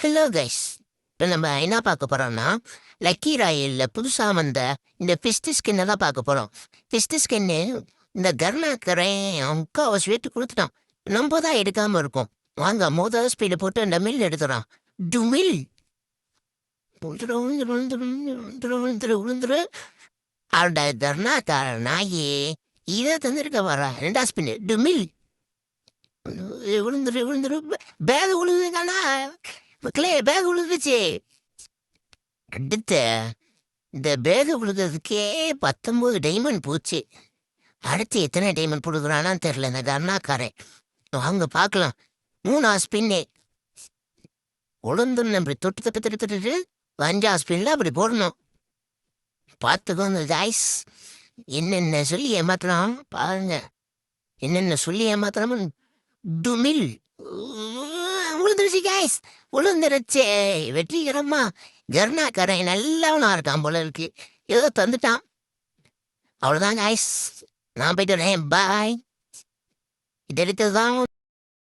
Hello guys. இப்போ நம்ம என்ன பார்க்க போறோம்னா, லக்கி ராயலில் புதுசாக வந்த இந்த ஃபிஸ்ட் ஸ்கின்னை தான் பார்க்க போகிறோம். ஃபிஸ்ட் ஸ்கின்னு இந்த கருணாக்கரை முக்கால்வாசி பேர்த்து கொடுத்துட்டான். நம்ம தான் எடுக்காமல் இருக்கோம். வாங்க மொதல் ஸ்பீடு போட்டு அந்த மில் எடுத்துறோம். டுமில் விழுந்துரு அவட கருணாக்கார நாயி இதை தந்துருக்க வர ரெண்டா ஸ்பின்னு டுமில் விழுந்துரு பேக் விழுதுங்கண்ணா மக்களே, பேக் விழுந்துச்சு. அடுத்த இந்த பேக் விழுதுக்கே 19 டைமண்ட் போச்சு. அடுத்து எத்தனை டைமண்ட் கொடுக்குறானான்னு தெரில இந்த கருணாக்காரன். அவங்க பார்க்கலாம். 3 ஸ்பின்னு உளுந்து அப்படி தொட்டு தொட்டு தொட்டு தொட்டுட்டு 5 ஸ்பின்ல அப்படி போடணும். பார்த்துக்கோங்க ஜாய்ஸ். என்னென்ன சொல்லி ஏமாத்துறான் பாருங்க. என்னென்ன சொல்லி ஏமாத்துறாம டுமில் உளுந்துருச்சு காய்ஸ். உளுந்துருச்சே வெற்றிகரமா. கருணாக்கரை நல்லவனா இருக்கான் போல இருக்கு. ஏதோ தந்துட்டான். அவ்வளோதான் காய்ஸ். நான் போயிட்டு வரேன். பாய். இது எடுத்ததுதான்